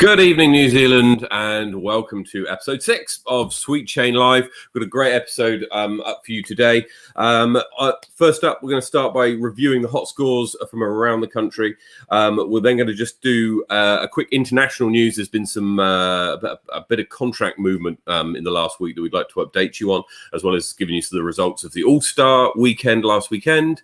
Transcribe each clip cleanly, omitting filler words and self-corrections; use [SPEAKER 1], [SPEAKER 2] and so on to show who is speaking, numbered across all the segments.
[SPEAKER 1] Good evening, New Zealand, and welcome to episode 6 of Sweet Chain Live. We've got a great episode up for you today. First up, we're going to start by reviewing the hot scores from around the country. We're then going to just do a quick international news. There's been some a bit of contract movement in the last week that we'd like to update you on, as well as giving you the results of the All-Star weekend last weekend.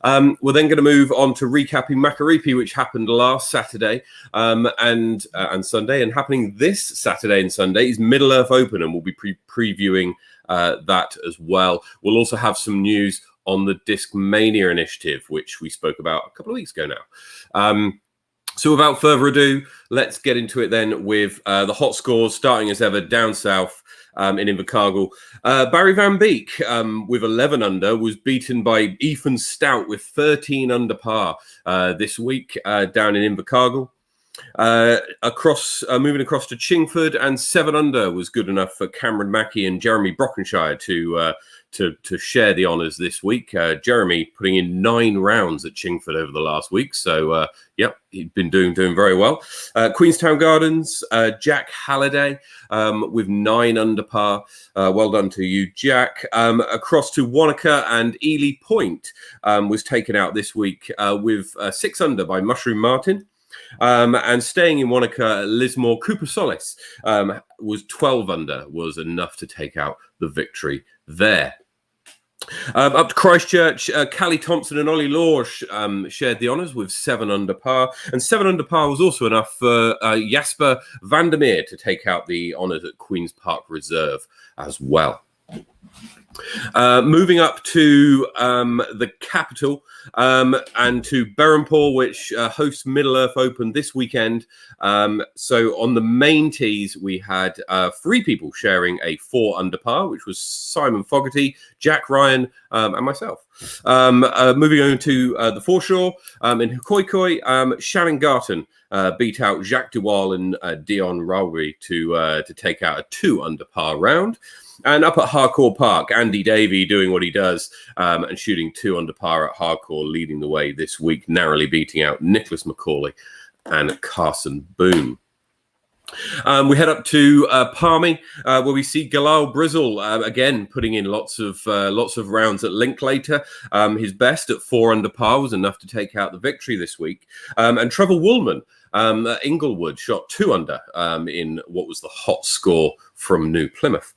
[SPEAKER 1] We're then going to move on to recapping Makaripi, which happened last Saturday and Sunday. And happening this Saturday and Sunday is Middle Earth Open, and we'll be previewing that as well. We'll also have some news on the Disc Mania initiative, which we spoke about a couple of weeks ago now. So without further ado, let's get into it then with the hot scores, starting as ever down south. In Invercargill. Barry Van Beek with 11 under was beaten by Ethan Stout with 13 under par this week down in Invercargill. Moving across to Chingford, and 7 under was good enough for Cameron Mackey and Jeremy Brockenshire to share the honours this week. Jeremy putting in 9 rounds at Chingford over the last week, so yep, he'd been doing very well. Queenstown Gardens, Jack Halliday with 9 under par. Well done to you, Jack. Across to Wanaka, and Ely Point was taken out this week with 6 under by Mushroom Martin. And staying in Wanaka, Lismore Cooper Solis was 12 under, was enough to take out the victory there. Up to Christchurch, Callie Thompson and Ollie Law shared the honours with 7 under par, and 7 under par was also enough for Jasper Vandermeer to take out the honours at Queen's Park Reserve as well. Moving up to the capital and to Berhampore, which hosts Middle Earth Open this weekend. So on the main tees, we had 3 people sharing a 4 under par, which was Simon Fogarty, Jack Ryan, and myself. Moving on to the foreshore in Hikoikoi, Shannon Garton beat out Jacques Duval and Dion Rowley to take out a 2 under par round. And up at Harcourt Park, Andy Davey doing what he does and shooting 2 under par at Harcourt, leading the way this week, narrowly beating out Nicholas McCauley and Carson Boone. We head up to Palmy, where we see Galal Brizzle again putting in lots of rounds at Linklater. His best at 4 under par was enough to take out the victory this week. And Trevor Woolman at Inglewood shot 2 under in what was the hot score from New Plymouth.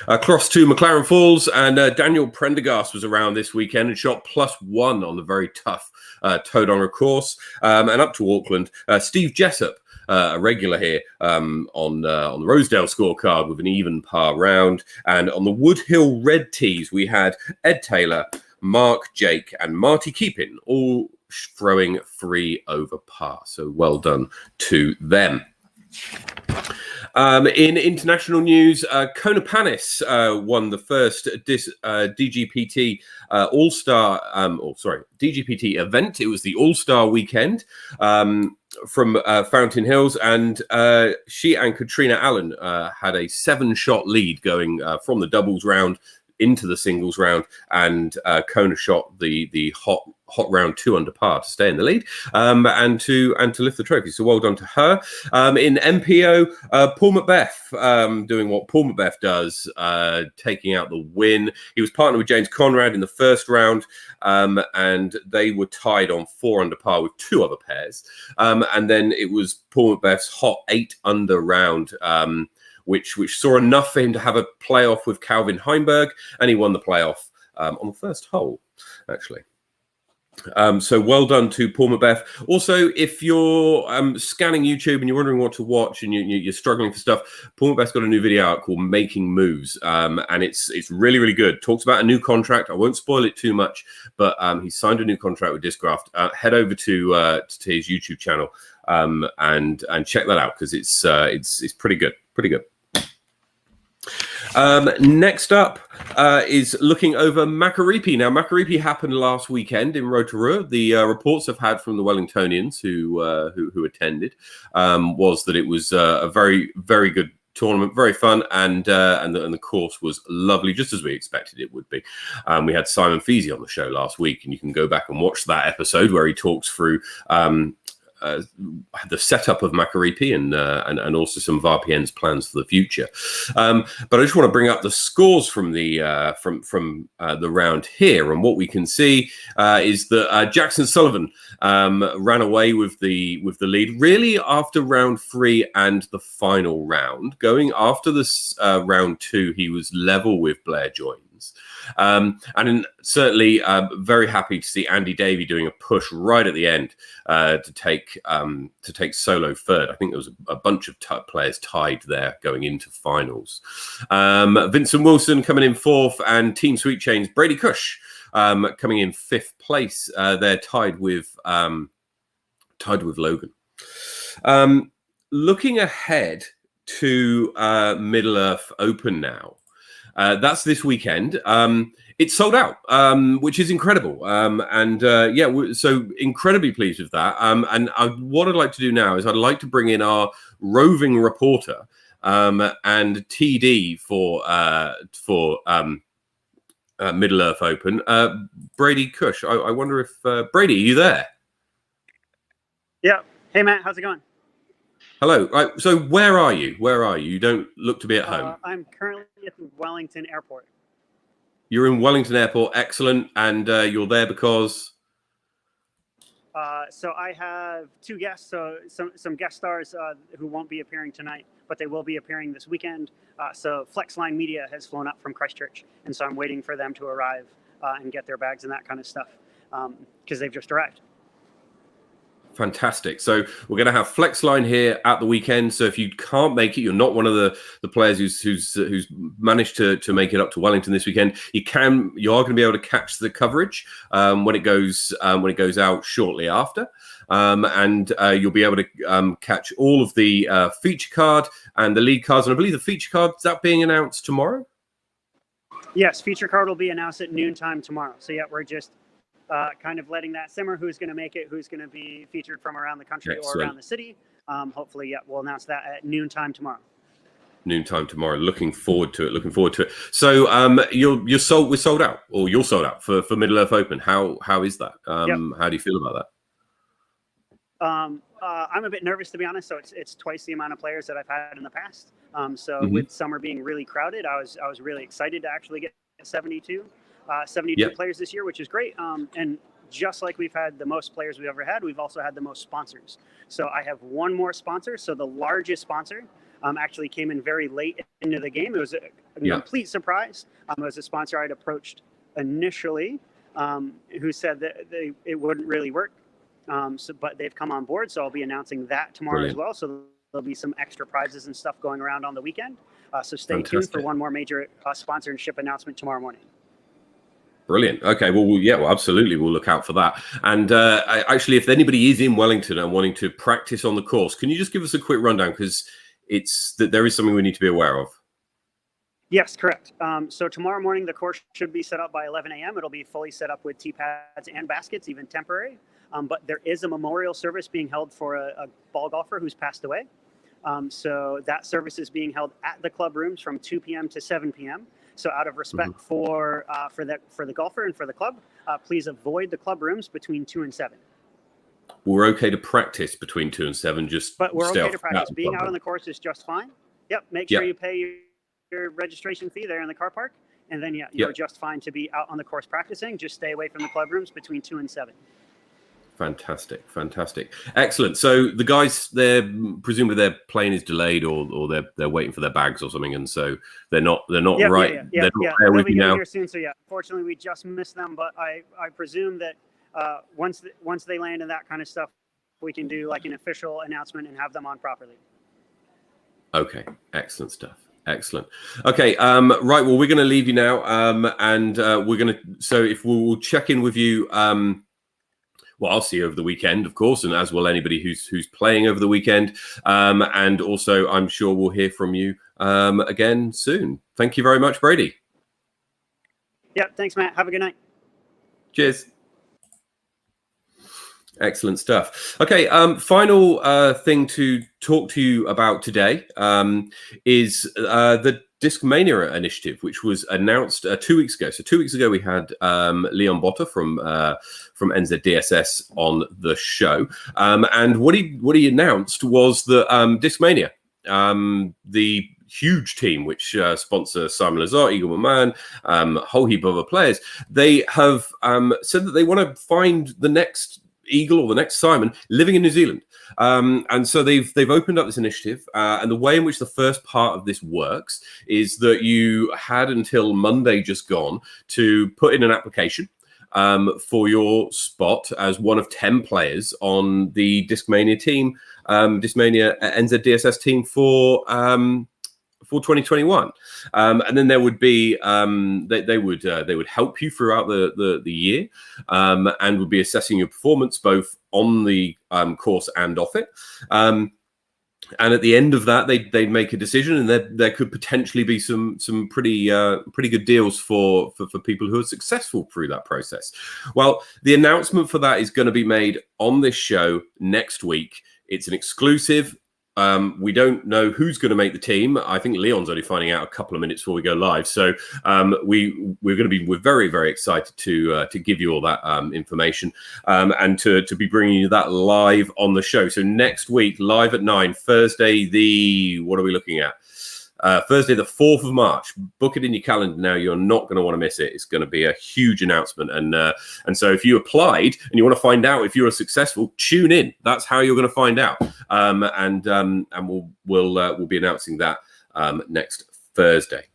[SPEAKER 1] Across to McLaren Falls, and Daniel Prendergast was around this weekend and shot +1 on the very tough Tauranga course. And up to Auckland, Steve Jessup, a regular here on the Rosedale scorecard with an even par round. And on the Woodhill red tees, we had Ed Taylor, Mark Jake, and Marty Keepin, all throwing 3 over par. So well done to them. In international news, Kona Panis won the first DGPT All-Star, DGPT event. It was the All-Star weekend from Fountain Hills, and she and Katrina Allen had a 7-shot lead going from the doubles round into the singles round, and Kona shot the hot round 2 under par to stay in the lead and to lift the trophy. So well done to her. In MPO, Paul Macbeth doing what Paul Macbeth does, taking out the win. He was partnered with James Conrad in the first round, and they were tied on 4 under par with 2 other pairs. And then it was Paul Macbeth's hot 8 under round, which saw enough for him to have a playoff with Calvin Heimberg, and he won the playoff on the first hole, actually. So well done to Paul Macbeth. Also, if you're scanning YouTube and you're wondering what to watch and you're struggling for stuff, Paul Macbeth's got a new video out called Making Moves, and it's really, really good. Talks about a new contract. I won't spoil it too much, but he signed a new contract with Discraft. Head over to his YouTube channel and check that out, because it's pretty good. Pretty good. Next up is looking over Makaripi. Now, Makaripi happened last weekend in Rotorua. The reports I've had from the Wellingtonians who attended was that it was a very, very good tournament, very fun, and the course was lovely, just as we expected it would be. We had Simon Feasey on the show last week, and you can go back and watch that episode where he talks through the setup of Makaripi and also some of RPN's plans for the future. But I just want to bring up the scores from the round here, and what we can see is that Jackson Sullivan ran away with the lead really after round 3 and the final round. Going after this round 2, he was level with Blair Joins. And certainly very happy to see Andy Davey doing a push right at the end to take solo third. I think there was a bunch of players tied there going into finals. Vincent Wilson coming in 4th, and Team Sweet Chains Brady Cush coming in 5th place. They're tied with Logan. Looking ahead to Middle Earth Open now. That's this weekend. It's sold out, which is incredible. So incredibly pleased with that. And what I'd like to do now is I'd like to bring in our roving reporter and TD for Middle Earth Open, Brady Cush. I wonder if Brady, are you there?
[SPEAKER 2] Yeah. Hey, Matt. How's it going?
[SPEAKER 1] Hello. Right, so where are you? Where are you? You don't look to be at home.
[SPEAKER 2] I'm currently at Wellington Airport.
[SPEAKER 1] You're in Wellington Airport. Excellent. And you're there because?
[SPEAKER 2] So I have 2 guests, so some guest stars who won't be appearing tonight, but they will be appearing this weekend. So Flexline Media has flown up from Christchurch, and so I'm waiting for them to arrive and get their bags and that kind of stuff because they've just arrived.
[SPEAKER 1] Fantastic. So we're going to have Flexline here at the weekend. So if you can't make it, you're not one of the players who's managed to make it up to Wellington this weekend. You are going to be able to catch the coverage when it goes out shortly after, and you'll be able to catch all of the feature card and the league cards. And I believe the feature card is that being announced tomorrow.
[SPEAKER 2] Yes, feature card will be announced at noontime tomorrow. So yeah, we're just kind of letting that simmer. Who's going to make it? Who's going to be featured from around the country or around the city? Hopefully, yeah, we'll announce that at noontime tomorrow.
[SPEAKER 1] Noontime tomorrow. Looking forward to it. So we're sold out, or you're sold out for Middle Earth Open. How is that?
[SPEAKER 2] Yep.
[SPEAKER 1] How do you feel about
[SPEAKER 2] that? I'm a bit nervous, to be honest. So it's twice the amount of players that I've had in the past. With summer being really crowded, I was really excited to actually get 72 players this year, which is great. And just like we've had the most players we've ever had, we've also had the most sponsors. So I have one more sponsor. So the largest sponsor actually came in very late into the game. It was a complete surprise. It was a sponsor I'd approached initially who said that it wouldn't really work. But they've come on board. So I'll be announcing that tomorrow as well. So there'll be some extra prizes and stuff going around on the weekend. So stay tuned for one more major sponsorship announcement tomorrow morning.
[SPEAKER 1] Brilliant. Okay. Well, absolutely. We'll look out for that. And actually, if anybody is in Wellington and wanting to practice on the course, can you just give us a quick rundown? Because there is something we need to be aware of.
[SPEAKER 2] Yes, correct. So tomorrow morning, the course should be set up by 11 a.m. It'll be fully set up with tee pads and baskets, even temporary. But there is a memorial service being held for a ball golfer who's passed away. So that service is being held at the club rooms from 2 p.m. to 7 p.m. So out of respect for the golfer and for the club, please avoid the club rooms between 2 and 7.
[SPEAKER 1] We're okay to practice between 2 and 7.
[SPEAKER 2] But we're okay to practice. Being out on the course is just fine. Yep. Make sure you pay your registration fee there in the car park, and then you're just fine to be out on the course practicing. Just stay away from the club rooms between 2 and 7.
[SPEAKER 1] Fantastic. Excellent. So the guys, presumably their plane is delayed or they're waiting for their bags or something, and so they're not right.
[SPEAKER 2] They're not there here soon. So unfortunately we just missed them, but I presume that once they land and that kind of stuff, we can do like an official announcement and have them on properly. Okay.
[SPEAKER 1] Excellent stuff. Excellent. Okay. Right. Well, we're going to leave you now. And we're going to, so if we'll check in with you, well, I'll see you over the weekend, of course, and as will anybody who's playing over the weekend. And also, I'm sure we'll hear from you again soon. Thank you very much, Brady.
[SPEAKER 2] Yeah, thanks, Matt. Have a good night.
[SPEAKER 1] Cheers. Excellent stuff. Okay, final thing to talk to you about today is the Discmania initiative, which was announced 2 weeks ago. So 2 weeks ago, we had Leon Botta from NZDSS on the show, and what he announced was that Discmania, the huge team which sponsor Simon Lazar, Eagle McMahon, a whole heap of other players, they have said that they want to find the next Eagle or the next Simon living in New Zealand. And so they've opened up this initiative, and the way in which the first part of this works is that you had until Monday just gone to put in an application for your spot as one of 10 players on the Discmania team, Discmania NZDSS team for 2021, and then there would be they would help you throughout the year, and would be assessing your performance both on the course and off it. And at the end of that, they'd make a decision, and there could potentially be some pretty good deals for people who are successful through that process. Well, the announcement for that is going to be made on this show next week. It's an exclusive. We don't know who's going to make the team. I think Leon's only finding out a couple of minutes before we go live. So we're very, very excited to give you all that information, and to be bringing you that live on the show. So next week, live at 9, Thursday, what are we looking at? Thursday, the 4th of March. Book it in your calendar now. You're not going to want to miss it. It's going to be a huge announcement. And so if you applied and you want to find out if you're successful, tune in. That's how you're going to find out. And we'll be announcing that next Thursday.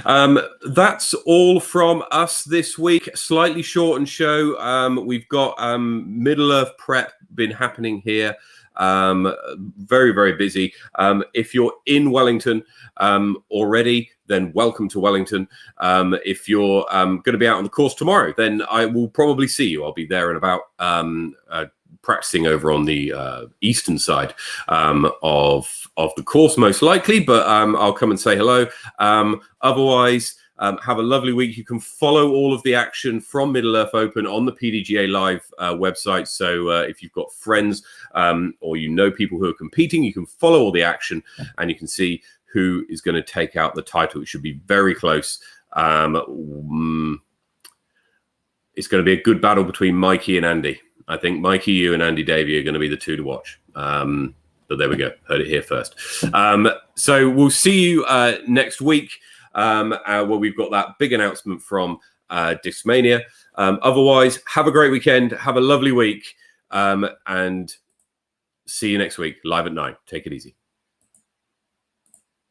[SPEAKER 1] That's all from us this week. Slightly shortened show. We've got Middle Earth prep been happening here. Very, very busy. If you're in Wellington already, then welcome to Wellington. If you're going to be out on the course tomorrow, then I will probably see you. I'll be there in about practicing over on the eastern side of the course, most likely, but I'll come and say hello. Otherwise, have a lovely week. You can follow all of the action from Middle Earth Open on the PDGA Live website. So if you've got friends or you know people who are competing, you can follow all the action and you can see who is going to take out the title. It should be very close. It's going to be a good battle between Mikey and Andy. I think Mikey, you and Andy Davey are going to be the two to watch. But there we go. Heard it here first. So we'll see you next week. Where we've got that big announcement from Discmania. Otherwise, have a great weekend. Have a lovely week. And see you next week, live at 9. Take it easy.